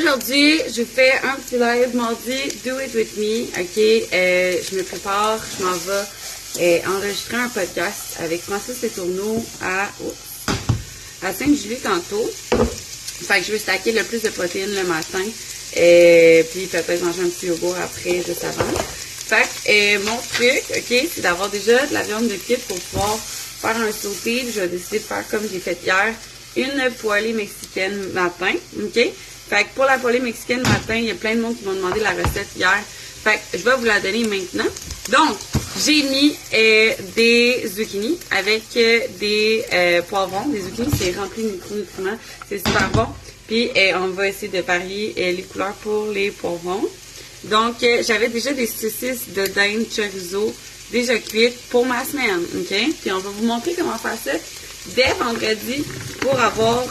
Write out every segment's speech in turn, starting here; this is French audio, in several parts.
Aujourd'hui, je fais un petit live mardi, Do It With Me, ok? Je me prépare, je m'en vais enregistrer un podcast avec Francis Letourneau à Sainte-Julie tantôt. Fait que je veux stacker le plus de protéines le matin, puis peut-être manger un petit yogourt après, juste avant. Fait que mon truc, ok, c'est d'avoir déjà de la viande de kit pour pouvoir faire un sauté. Je vais décider de faire comme j'ai fait hier, une poêlée mexicaine matin, ok? Fait que pour la poêlée mexicaine matin, il y a plein de monde qui m'ont demandé la recette hier. Fait que je vais vous la donner maintenant. Donc, j'ai mis des zucchini avec des poivrons. Des zucchini, c'est rempli de micronutriments. C'est super bon. Puis, on va essayer de varier les couleurs pour les poivrons. Donc, j'avais déjà des saucisses de dinde chorizo déjà cuites pour ma semaine. OK? Puis, on va vous montrer comment faire ça dès vendredi pour avoir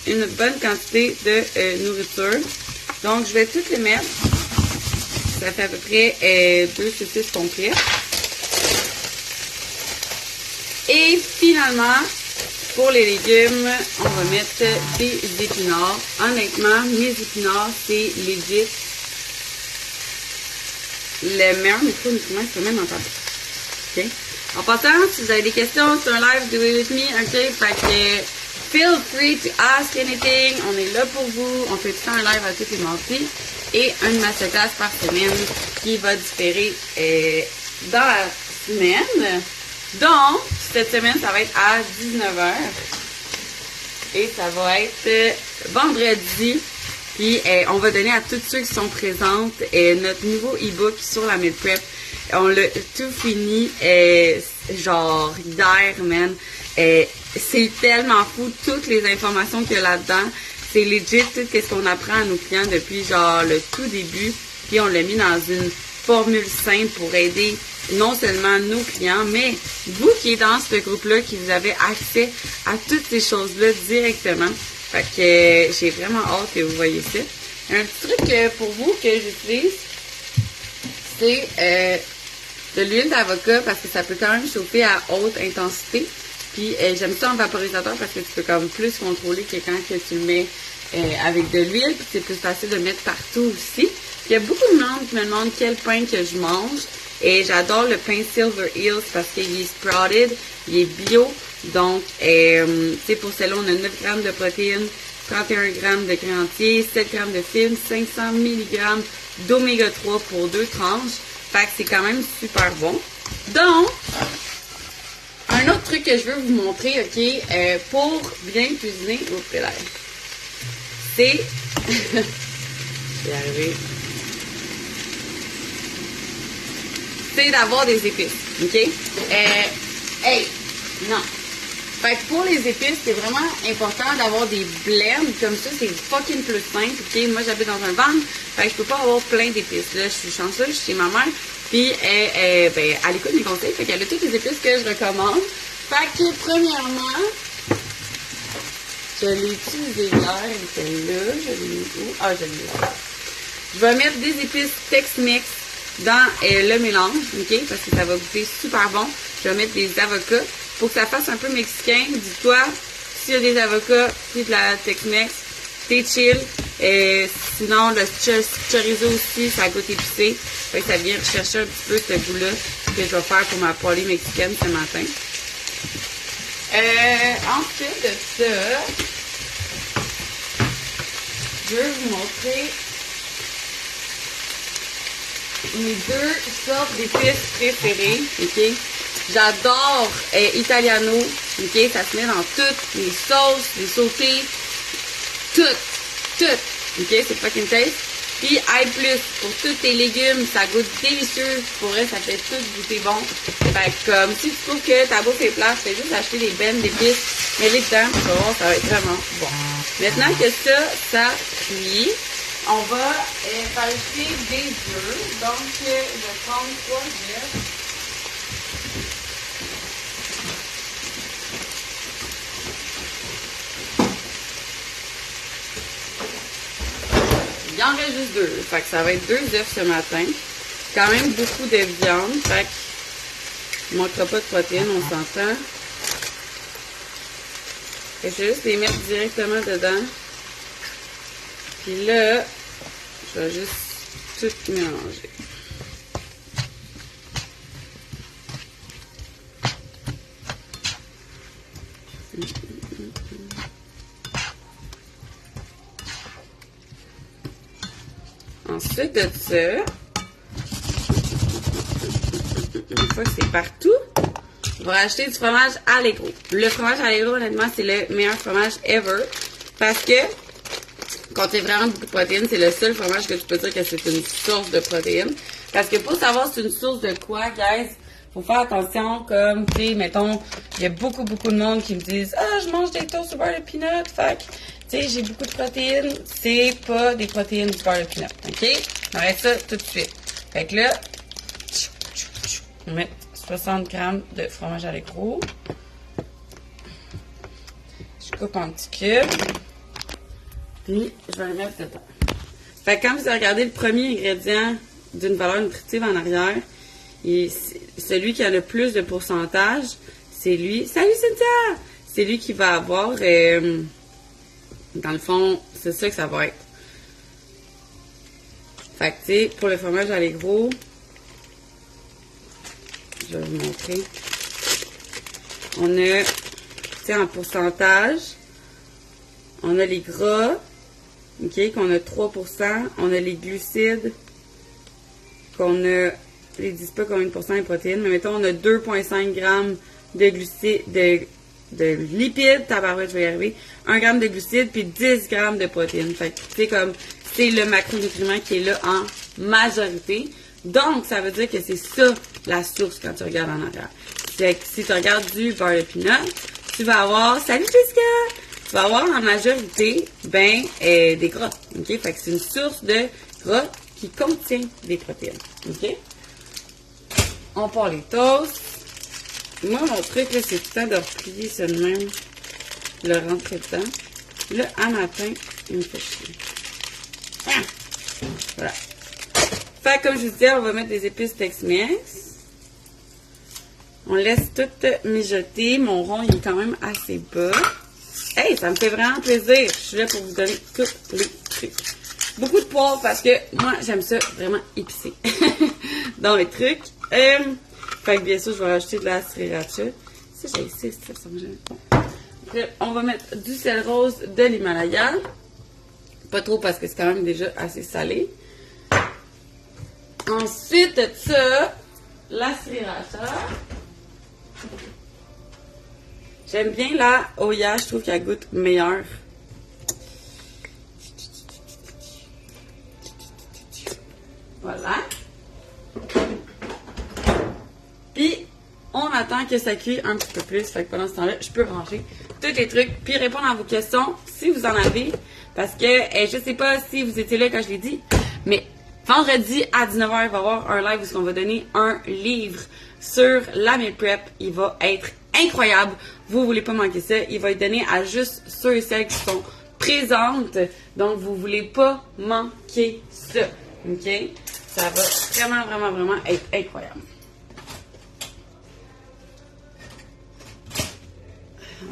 une bonne quantité de nourriture. Donc, je vais toutes les mettre. Ça fait à peu près 2 saucisses complètes. Et finalement, pour les légumes, on va mettre des épinards. Honnêtement, mes épinards, c'est legit le meilleur micronutriment que je peux même entendre. OK? En passant, si vous avez des questions sur un live, do it with me. OK? Fait que feel free to ask anything. On est là pour vous. On fait tout le temps un live à tous les mardis. Et une masterclass par semaine qui va différer dans la semaine. Donc, cette semaine, ça va être à 19h. Et ça va être vendredi. Puis, on va donner à tous ceux qui sont présentes notre nouveau e-book sur la meal prep. On l'a tout fini, genre, hier, man. C'est tellement fou, toutes les informations qu'il y a là-dedans. C'est legit tout ce qu'on apprend à nos clients depuis, genre, le tout début. Puis, on l'a mis dans une formule simple pour aider non seulement nos clients, mais vous qui êtes dans ce groupe-là, qui vous avez accès à toutes ces choses-là directement. Fait que j'ai vraiment hâte que vous voyez ça. Un petit truc pour vous que j'utilise, c'est de l'huile d'avocat parce que ça peut quand même chauffer à haute intensité. Puis j'aime ça en vaporisateur parce que tu peux comme plus contrôler que quand que tu le mets avec de l'huile. Puis c'est plus facile de mettre partout aussi. Puis il y a beaucoup de monde qui me demande quel pain que je mange. Et j'adore le pain Silver Hills parce qu'il est sprouted, il est bio. Donc, pour celle-là, on a 9 grammes de protéines, 31 grammes de grains entiers, 7 grammes de fibres, 500 mg d'oméga 3 pour 2 tranches. Fait que c'est quand même super bon. Donc, un autre truc que je veux vous montrer, ok, pour bien cuisiner au prélaire, c'est... je vais y arriver. C'est d'avoir des épices, ok? Hey! Non! Fait que pour les épices, c'est vraiment important d'avoir des blends comme ça, c'est fucking plus simple, ok? Moi, j'habite dans un van, fait que je peux pas avoir plein d'épices. Là, je suis chanceuse, je suis chez ma mère, puis elle écoute mes conseils, fait qu'elle a toutes les épices que je recommande. Fait que, premièrement, je l'ai utilisé hier, celle-là, je l'ai où? Ah, je l'ai là. Je vais mettre des épices Tex-Mex dans le mélange, ok? Parce que ça va goûter super bon. Je vais mettre des avocats. Pour que ça fasse un peu mexicain, dis-toi, s'il y a des avocats, puis de la Tex-Mex, c'est chill. Sinon, le chorizo aussi, ça goûte épicé. Fait que ça vient rechercher un petit peu ce goût-là que je vais faire pour ma poêlée mexicaine ce matin. Ensuite de ça, je vais vous montrer mes 2 sortes d'épices préférées, ok? J'adore Italiano, ok? Ça se met dans toutes les sauces, les sautés, tout, ok? C'est fucking taste. Puis I+, pour tous tes légumes, ça goûte délicieux. Pour vrai, ça fait tout goûter bon. Fait que comme si tu trouves que ta bouffe est plate, fais juste acheter des bennes d'épices, mets-les dedans, tu vas voir, ça va être vraiment bon. Maintenant que ça cuit, on va rajouter des œufs. Donc, je vais prendre 3 œufs. Il en reste juste 2. Fait que ça va être 2 œufs ce matin. Quand même beaucoup de viande. Fait que il ne manquera pas de protéines, on s'entend. Fait que je vais juste les mettre directement dedans. Puis là, je vais juste tout mélanger. Ensuite de ça, une fois que c'est partout, on va rajouter du fromage Allegro. Le fromage Allegro, honnêtement, c'est le meilleur fromage ever. Parce que, quand tu as vraiment beaucoup de protéines, c'est le seul fromage que tu peux dire que c'est une source de protéines. Parce que pour savoir c'est une source de quoi, guys, faut faire attention, comme, tu sais, mettons, il y a beaucoup de monde qui me disent « Ah, je mange des toasts au beurre de peanut, fait que, tu sais, j'ai beaucoup de protéines. » C'est pas des protéines du beurre de peanut, OK? On arrête ça tout de suite. Fait que là, on va mettre 60 grammes de fromage Allegro. Je coupe en petits cubes. Puis, je vais le mettre dedans. Fait que quand vous regardez le premier ingrédient d'une valeur nutritive en arrière, et celui qui a le plus de pourcentage, c'est lui. Salut Cynthia! C'est lui qui va avoir, dans le fond, c'est ça que ça va être. Fait que, tu sais, pour le fromage Allegro, je vais vous montrer. On a, tu sais, en pourcentage, on a les gras, ok, qu'on a 3%. On a les glucides, qu'on a, je ne dis pas combien de pourcents les protéines, mais mettons, on a 2,5 grammes de glucides, de lipides, tabarouette, je vais y arriver, 1 gramme de glucides, puis 10 grammes de protéines. Fait que, tu sais, comme, c'est le macronutriment qui est là en majorité. Donc, ça veut dire que c'est ça, la source, quand tu regardes en arrière. C'est que si tu regardes du beurre de peanut, tu vas avoir, salut Jessica! Tu vas avoir en majorité, des gras. OK? Fait que c'est une source de gras qui contient des protéines. OK? On part les toasts. Moi, mon truc, là, c'est tout le temps de replier ça de même, le rentrer dedans. Là, à matin, il me fait chier. Ah! Voilà. Fait que, comme je vous disais, on va mettre des épices Tex-Mex. On laisse tout mijoter. Mon rond, il est quand même assez bas. Hey, ça me fait vraiment plaisir. Je suis là pour vous donner tous les trucs. Beaucoup de poivre parce que moi, j'aime ça vraiment épicé dans les trucs. Fait que bien sûr, je vais rajouter de la sriracha. Si j'ai ici, ça me gêne. Bon. Après, on va mettre du sel rose de l'Himalaya. Pas trop parce que c'est quand même déjà assez salé. Ensuite de ça, la sriracha. J'aime bien la Oya, je trouve qu'elle goûte meilleure. Voilà. Puis, on attend que ça cuise un petit peu plus. Fait que pendant ce temps-là, je peux ranger tous les trucs. Puis répondre à vos questions si vous en avez. Parce que je sais pas si vous étiez là quand je l'ai dit. Mais vendredi à 19h, il va y avoir un live où on va donner un livre sur la meal prep. Il va être incroyable. Vous voulez pas manquer ça. Il va être donné à juste ceux et celles qui sont présentes. Donc, vous voulez pas manquer ça. OK? Ça va vraiment être incroyable.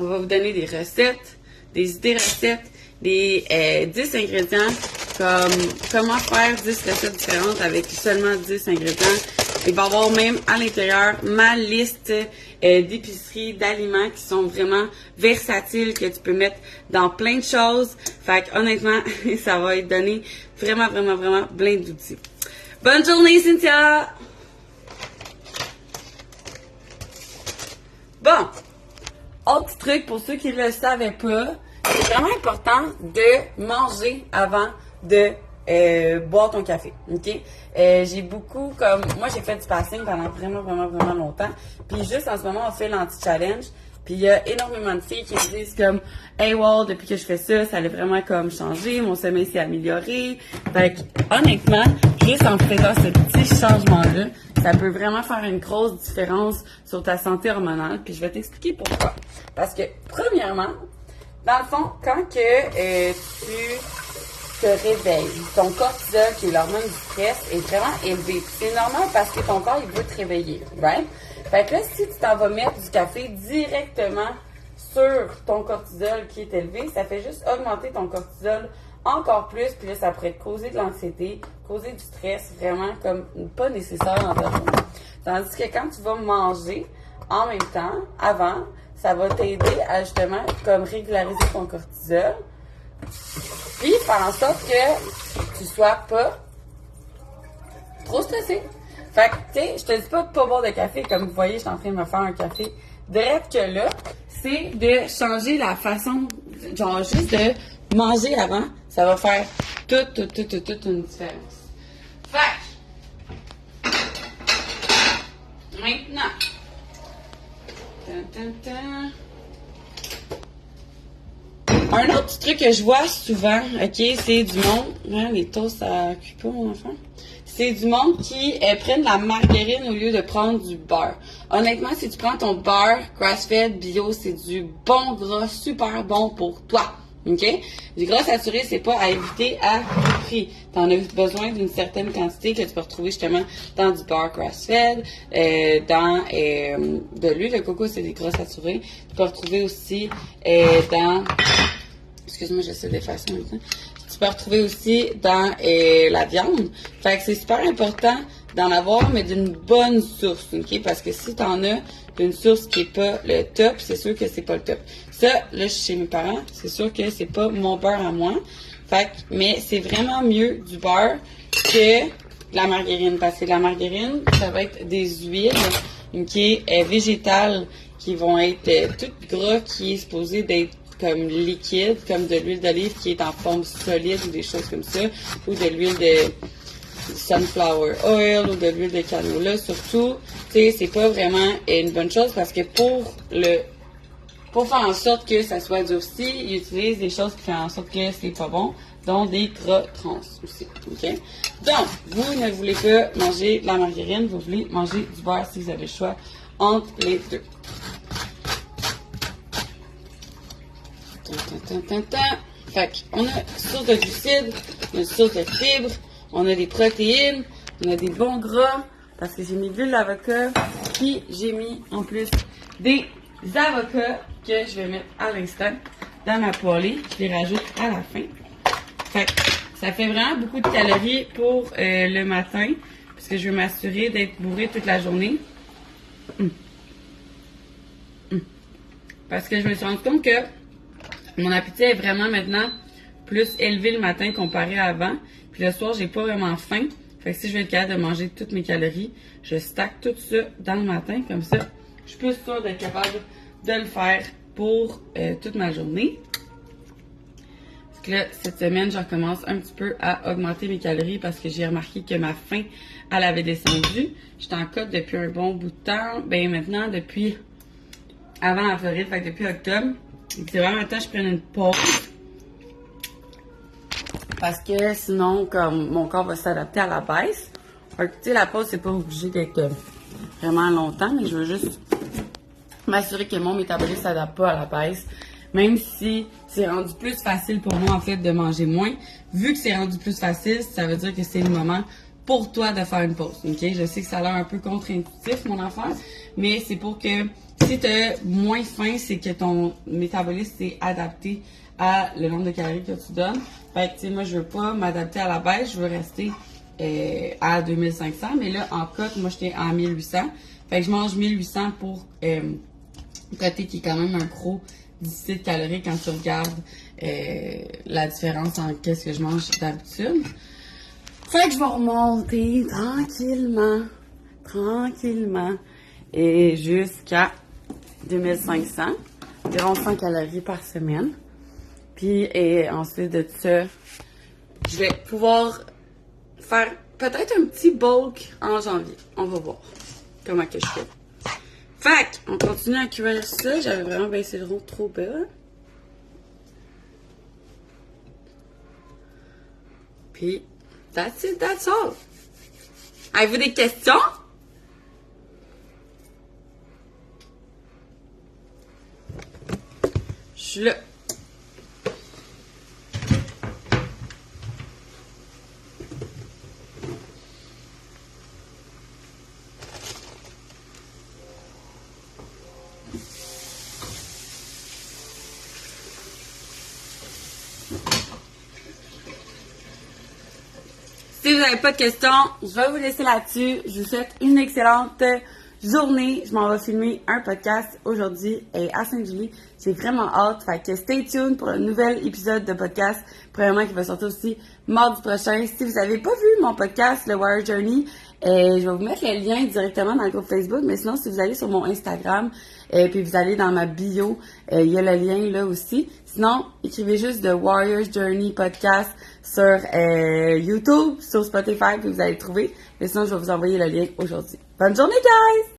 On va vous donner des recettes, des idées recettes, des 10 ingrédients, comme comment faire 10 recettes différentes avec seulement 10 ingrédients. Il va y avoir même à l'intérieur ma liste d'épiceries, d'aliments qui sont vraiment versatiles, que tu peux mettre dans plein de choses. Fait que honnêtement, ça va être donné vraiment plein d'outils. Bonne journée, Cynthia! Bon, autre truc pour ceux qui ne le savaient pas, c'est vraiment important de manger avant de boire ton café, ok? J'ai beaucoup, comme, moi j'ai fait du passing pendant vraiment longtemps, puis juste en ce moment on fait l'anti-challenge, puis il y a énormément de filles qui me disent comme « Hey wow, depuis que je fais ça, ça a vraiment comme changé, mon sommeil s'est amélioré. » Fait que, honnêtement, juste en faisant ce petit changement-là, ça peut vraiment faire une grosse différence sur ta santé hormonale, puis je vais t'expliquer pourquoi. Parce que, premièrement, dans le fond, quand que tu te réveilles, ton cortisol, qui est l'hormone du stress, est vraiment élevé. C'est normal parce que ton corps, il veut te réveiller, right? Fait que là, si tu t'en vas mettre du café directement sur ton cortisol qui est élevé, ça fait juste augmenter ton cortisol encore plus, puis là, ça pourrait te causer de l'anxiété, causer du stress, vraiment comme pas nécessaire dans ta journée. Tandis que quand tu vas manger en même temps, avant, ça va t'aider à justement comme régulariser ton cortisol, puis faire en sorte que tu sois pas trop stressé. Fait que, tu sais, je te dis pas de pas boire de café, comme vous voyez, je suis en train de me faire un café. Direct que là, c'est de changer la façon, genre juste de manger avant, ça va faire toute une différence. Fait que, maintenant, un autre petit truc que je vois souvent, ok, c'est du monde, hein, les toasts ça cuit pas mon enfant, c'est du monde qui prennent la margarine au lieu de prendre du beurre. Honnêtement, si tu prends ton beurre grass-fed bio, c'est du bon gras, super bon pour toi. OK? Du gras saturé, c'est pas à éviter à tout prix. Tu en as besoin d'une certaine quantité que tu peux retrouver justement dans du beurre grass-fed, dans de l'huile de coco, c'est des gras saturés. Tu peux retrouver aussi dans... Excuse-moi, j'essaie de faire ça maintenant. Tu peux retrouver aussi dans la viande. Fait que c'est super important d'en avoir, mais d'une bonne source, OK? Parce que si t'en as d'une source qui est pas le top, c'est sûr que c'est pas le top. Ça, là, chez mes parents, c'est sûr que c'est pas mon beurre à moi. Fait que, mais c'est vraiment mieux du beurre que la margarine. Parce que la margarine, ça va être des huiles, OK, végétales, qui vont être toutes gras, qui est supposé d'être comme liquide, comme de l'huile d'olive qui est en forme solide ou des choses comme ça, ou de l'huile de sunflower oil ou de l'huile de canola. Surtout, tu sais, c'est pas vraiment une bonne chose parce que pour faire en sorte que ça soit durci, ils utilisent des choses qui font en sorte que c'est pas bon, dont des gras trans aussi, ok? Donc, vous ne voulez pas manger de la margarine, vous voulez manger du beurre si vous avez le choix entre les deux. Fait qu'on a une source de glucides, on a une source de fibres, on a des protéines, on a des bons gras, parce que j'ai mis de l'huile d'avocat, puis j'ai mis en plus des avocats que je vais mettre à l'instant dans ma poêlée. Je les rajoute à la fin. Fait que ça fait vraiment beaucoup de calories pour le matin, parce que je veux m'assurer d'être bourrée toute la journée. Parce que je me suis rendu compte que mon appétit est vraiment maintenant plus élevé le matin comparé à avant. Puis le soir, j'ai pas vraiment faim. Fait que si je veux être capable de manger toutes mes calories, je stack tout ça dans le matin. Comme ça, je suis plus sûre d'être capable de le faire pour toute ma journée. Parce que là, cette semaine, je recommence un petit peu à augmenter mes calories parce que j'ai remarqué que ma faim, elle avait descendu. J'étais en côte depuis un bon bout de temps. Ben maintenant, depuis avant la Floride, fait que depuis octobre. C'est vraiment maintenant que je prenne une pause. Parce que sinon, comme mon corps va s'adapter à la baisse. Fait que, tu sais, la pause, c'est pas obligé d'être vraiment longtemps, mais je veux juste m'assurer que mon métabolisme s'adapte pas à la baisse. Même si c'est rendu plus facile pour moi, en fait, de manger moins. Vu que c'est rendu plus facile, ça veut dire que c'est le moment pour toi de faire une pause. OK? Je sais que ça a l'air un peu contre-intuitif, mon enfant, mais c'est pour que si tu as moins faim, c'est que ton métabolisme s'est adapté à le nombre de calories que tu donnes. Fait que, tu sais, moi, je veux pas m'adapter à la baisse, je veux rester à 2500, mais là, en cote, moi, j'étais à 1800. Fait que je mange 1800 pour côté qui est quand même un gros déficit calorique quand tu regardes la différence entre qu'est-ce que je mange d'habitude. Fait que je vais remonter tranquillement, et jusqu'à 2500, environ 100 calories par semaine. Puis, ensuite de ça, je vais pouvoir faire peut-être un petit bulk en janvier. On va voir comment que je fais. Fait qu'on continue à cuire ça. J'avais vraiment baissé le rouge trop bas. Puis, that's it, that's all. Avez-vous des questions? Je suis là. Si vous n'avez pas de questions, je vais vous laisser là-dessus. Je vous souhaite une excellente journée. Je m'en vais filmer un podcast aujourd'hui à Sainte-Julie. J'ai vraiment hâte. Fait que stay tuned pour le nouvel épisode de podcast. Premièrement, qui va sortir aussi mardi prochain. Si vous n'avez pas vu mon podcast, le Warrior Journey, je vais vous mettre le lien directement dans le groupe Facebook. Mais sinon, si vous allez sur mon Instagram, puis vous allez dans ma bio, il y a le lien là aussi. Sinon, écrivez juste The Warrior Journey Podcast sur YouTube, sur Spotify, puis vous allez le trouver. Mais sinon, je vais vous envoyer le lien aujourd'hui. Bonne journée, guys!